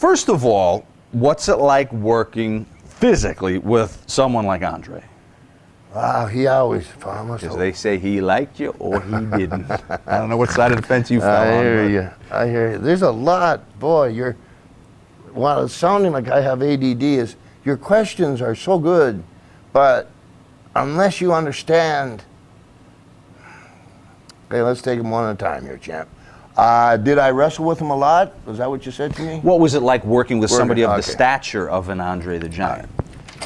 first of all, what's it like working physically with someone like Andre? Wow, he always. Because they say he liked you or he didn't. I don't know what side of the fence you fell on. I hear you. There's a lot, boy. While it's sounding like I have ADD, is your questions are so good, but unless you understand. Okay, let's take them one at a time here, champ. Did I wrestle with him a lot? Was that what you said to me? What was it like working with somebody of the stature of an Andre the Giant?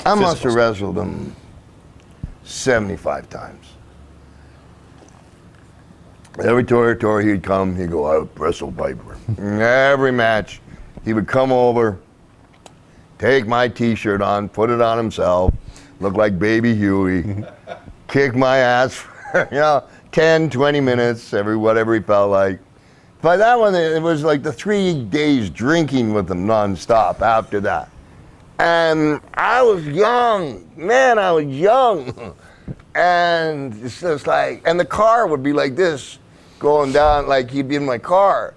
I must have wrestled him 75 times. Every territory he'd come, he'd go, I would wrestle Piper. Every match, he would come over, take my t-shirt on, put it on himself, look like baby Huey, kick my ass for, 10, 20 minutes, whatever he felt like. By that one, it was like the 3 days drinking with him nonstop after that. And I was young, man, I was young. And it's just like, and the car would be like this, going down like he'd be in my car.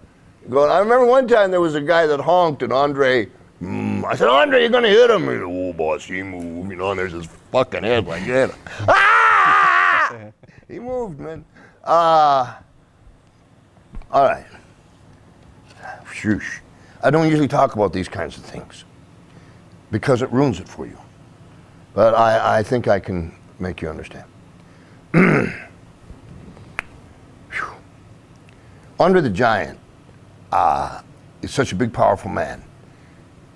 I remember one time there was a guy that honked and Andre, I said, Andre, you're gonna hit him. He said, oh, boss, he moved, and there's his fucking head like that. Ah! He moved, man. All right. Shoosh. I don't usually talk about these kinds of things because it ruins it for you. But I think I can make you understand. Andre the Giant is such a big, powerful man.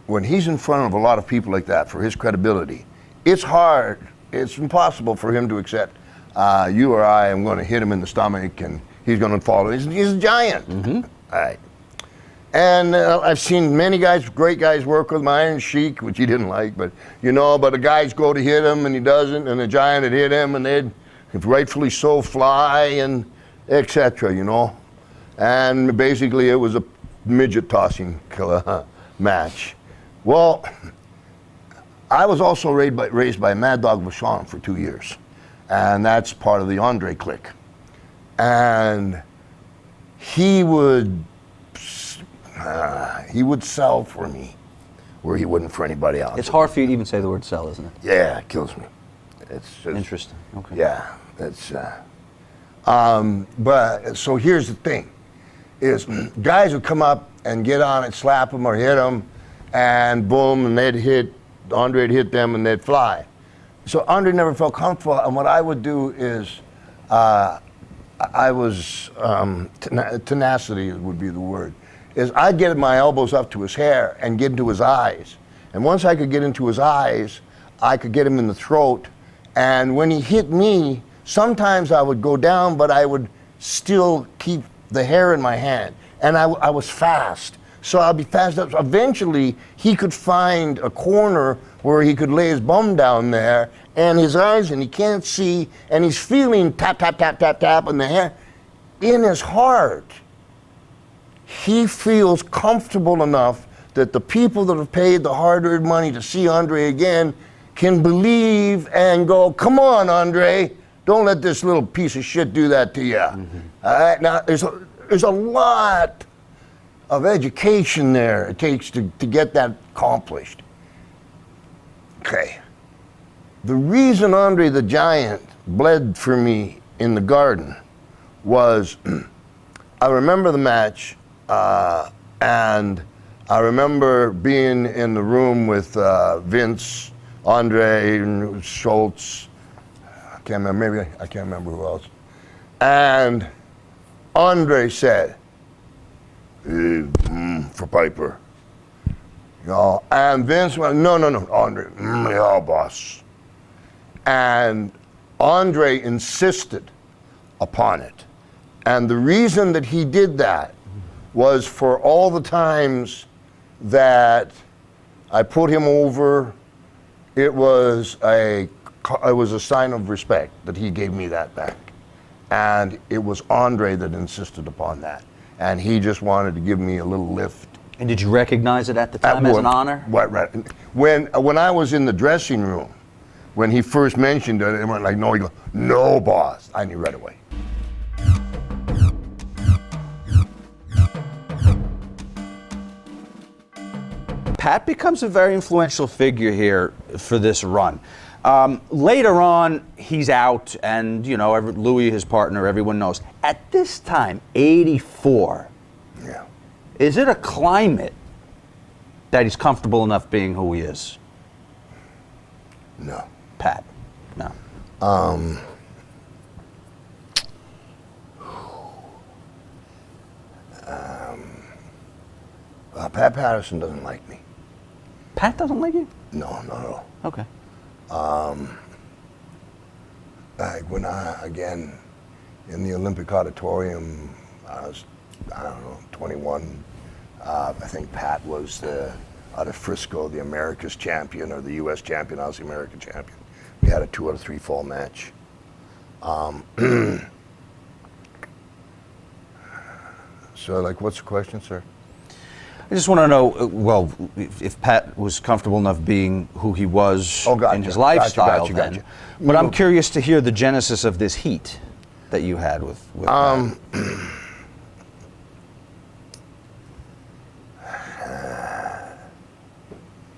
When he's in front of a lot of people like that, for his credibility, it's hard, it's impossible for him to accept you or I am going to hit him in the stomach and he's going to fall. He's a giant. Mm-hmm. All right. And I've seen many guys, great guys, work with my Iron Sheik, which he didn't like, but but the guys go to hit him and he doesn't, and the Giant would hit him and they'd rightfully so fly and etc. And basically it was a midget tossing match. Well, I was also raised by Mad Dog Vachon for 2 years, and that's part of the Andre clique. And he would sell for me where he wouldn't for anybody else. It's hard for you to even say the word sell, isn't it? Yeah, it kills me. It's just, interesting. Okay. Yeah, it's. But so here's the thing: is guys would come up and get on it, slap him or hit him, and boom, and Andre'd hit them and they'd fly. So Andre never felt comfortable, and what I would do is, I was tenacity would be the word. Is I'd get my elbows up to his hair and get into his eyes. And once I could get into his eyes, I could get him in the throat. And when he hit me, sometimes I would go down, but I would still keep the hair in my hand. And I was fast. So I'd be fast up. So eventually, he could find a corner where he could lay his bum down there and his eyes, and he can't see, and he's feeling tap, tap, tap, tap, tap in the hair. In his heart, he feels comfortable enough that the people that have paid the hard-earned money to see Andre again can believe and go, come on, Andre, don't let this little piece of shit do that to you. Mm-hmm. All right, now, there's a lot of education there it takes to get that accomplished. Okay. The reason Andre the Giant bled for me in the garden was, I remember the match, and I remember being in the room with Vince, Andre, and Schultz. I can't remember who else. And Andre said, for Piper. And Vince went, no, Andre, yeah, boss. And Andre insisted upon it. And the reason that he did that was for all the times that I put him over, it was a sign of respect that he gave me that back. And it was Andre that insisted upon that. And he just wanted to give me a little lift. And did you recognize it at the time as an honor? Right. When I was in the dressing room, when he first mentioned it, it went like, no, he goes, no, boss. I knew right away. Pat becomes a very influential figure here for this run. Later on, he's out, and you know, Louis, his partner, everyone knows. At this time, '84, Yeah. is it a climate that he's comfortable enough being who he is? No. Pat, no. Pat Patterson doesn't like me. Pat doesn't like you? No, not at all. Okay. Like when again, in the Olympic Auditorium, I was, I don't know, 21. I think Pat was out of Frisco, the America's champion, or the U.S. champion. I was the American champion. We had a 2 out of 3 fall match. So, like, what's the question, sir? I just want to know, well, if Pat was comfortable enough being who he was Gotcha, in his lifestyle gotcha. then. But I'm curious to hear the genesis of this heat that you had with Pat.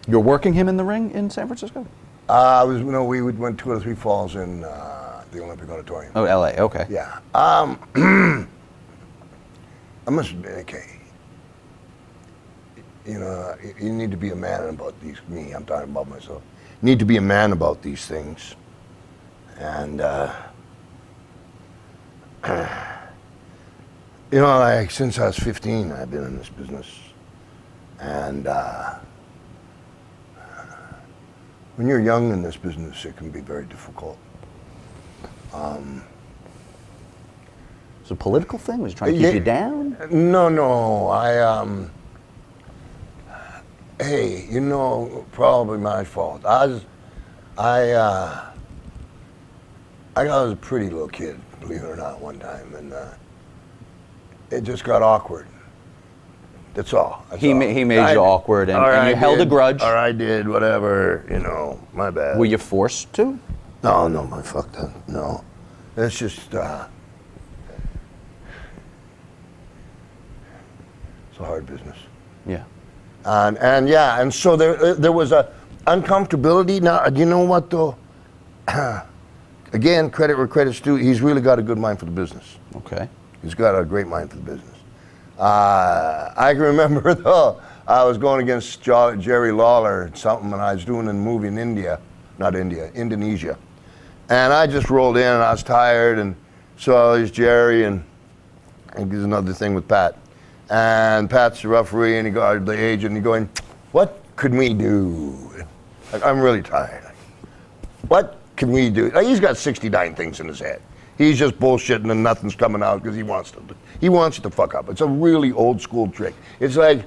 You're working him in the ring in San Francisco? We went 2 out of 3 falls in the Olympic Auditorium. Oh, L.A., okay. Yeah. I must admit, okay. You know, you need to be a man about these. I'm talking about myself. You need to be a man about these things. And, you know, like since I was 15, I've been in this business. And when you're young in this business, it can be very difficult. It's a political thing? Was he trying to keep you down? No. Hey, you know, probably my fault. I was a pretty little kid, believe it or not, one time, and it just got awkward. That's all. He made you awkward, and you held a grudge. Or I did, whatever, you know, my bad. Were you forced to? No, my fuck that. No. It's just, it's a hard business. Yeah. And so there was a uncomfortability. Now, you know what though? Again, credit where credit's due. He's really got a good mind for the business. Okay. He's got a great mind for the business. I can remember though, I was going against Jerry Lawler something, and I was doing a movie in Indonesia. And I just rolled in, and I was tired, and so there's Jerry, and there's another thing with Pat. And Pat's the referee, and the agent, and he's going, what could we do? Like, I'm really tired. What can we do? Like, he's got 69 things in his head. He's just bullshitting and nothing's coming out because he wants it to fuck up. It's a really old school trick. It's like,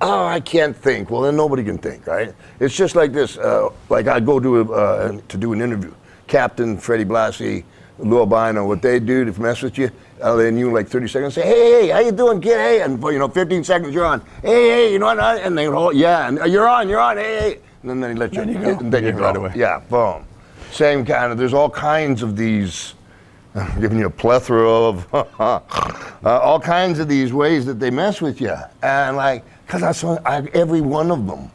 oh, I can't think. Well, then nobody can think, right? It's just like this. Like I go to do an interview. Captain, Freddie Blassie, Lou Albino, what they do to mess with you, they knew like 30 seconds, say, hey, how you doing, kid? Hey, and for 15 seconds you're on. Hey, you know what? And they go, yeah, and you're on. Hey. And then they let you, and then you go right away. Yeah, boom. Same kind of. There's all kinds of these. I'm giving you a plethora of all kinds of these ways that they mess with you, and like, cause I saw every one of them,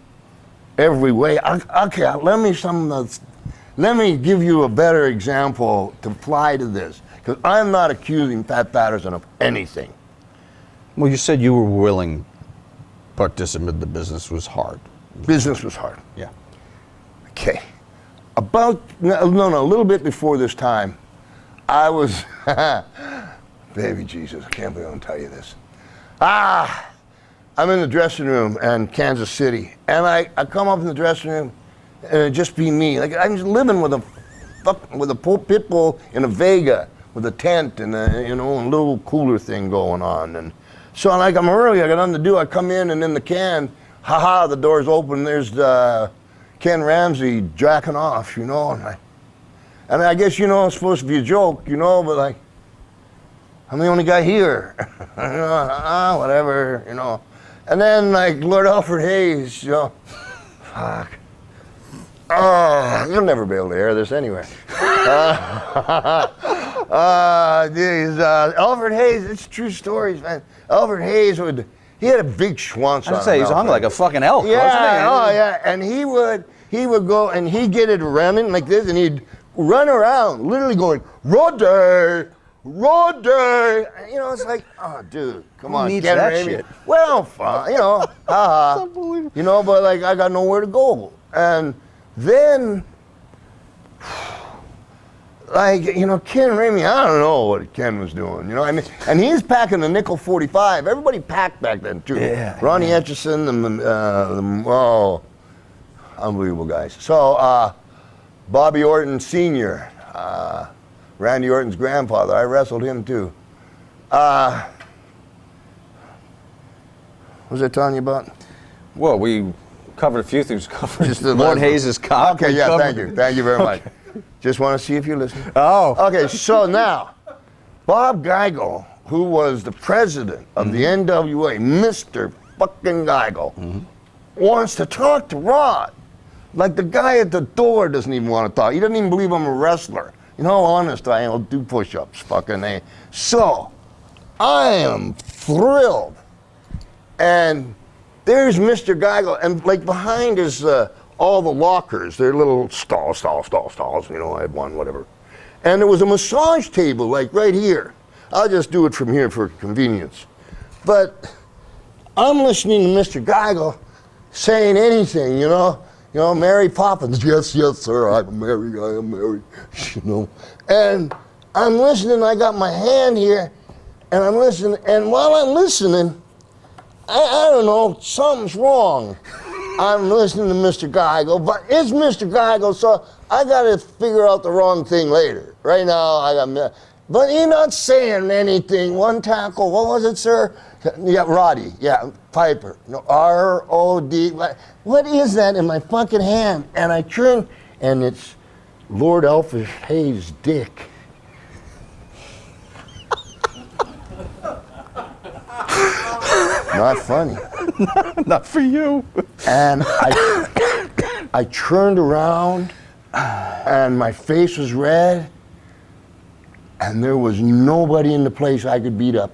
every way. Okay, let me give you a better example to apply to this, because I'm not accusing Pat Patterson of anything. Well, you said you were willing, but just admit the business was hard. Business was hard. Yeah. Okay. A little bit before this time, I was, baby Jesus, I can't believe I'm gonna tell you this. I'm in the dressing room in Kansas City, and I come up in the dressing room, and it just be me. Like I'm just living with a pit bull in a Vega with a tent and a little cooler thing going on. And so like I'm early, I got nothing to do. I come in and in the can, the door's open. There's Ken Ramsey jacking off, and I guess it's supposed to be a joke, but like I'm the only guy here, whatever, And then like Lord Alfred Hayes, fuck. You'll never be able to air this anyway. Alfred Hayes, it's true stories, man. Alfred Hayes He had a big schwanz on I'd say him, he's hung Alfred. like a fucking elk, Yeah, wasn't he? oh yeah, and he would go and he'd get it running like this, and he'd run around, literally going, Roddy, Roddy. You know, it's like, oh, dude, come on, needs get that her, shit? Well, fine, you know, haha. Unbelievable. You know, but like I got nowhere to go, and then. Like, you know, Ken Ramey, I don't know what Ken was doing, you know what I mean? And he's packing a nickel 45. Everybody packed back then, too. Yeah, Ronnie Etchison, oh, unbelievable guys. So, Bobby Orton Sr., Randy Orton's grandfather, I wrestled him, too. What was I telling you about? Well, we covered a few things. Covered Just the Lord last- Hayes' cock. Okay, We yeah, covered- thank you. Thank you very much. Just want to see if you listen. Oh. Okay, so now, Bob Geigel, who was the president of the NWA, Mr. fucking Geigel, wants to talk to Rod. Like the guy at the door doesn't even want to talk. He doesn't even believe I'm a wrestler. You know, honest, I don't do push-ups, fucking A. So, I am thrilled. And there's Mr. Geigel, and like behind is all the lockers. They're little stalls, you know, I had one, whatever. And there was a massage table, like right here. I'll just do it from here for convenience. But I'm listening to Mr. Geigel saying anything, you know, Mary Poppins, yes, sir, I am Mary, you know. And I'm listening, I got my hand here, and I'm listening, and while I'm listening, I don't know, something's wrong. I'm listening to Mr. Geigel, but it's Mr. Geigel, so I got to figure out the wrong thing later. Right now, but he's not saying anything. One tackle, what was it, sir? Yeah, Roddy, yeah, Piper. No, R-O-D. What is that in my fucking hand? And I turn, and it's Lord ALFRED Hayes' dick. Not funny. Not for you. And I turned around, and my face was red, and there was nobody in the place I could beat up.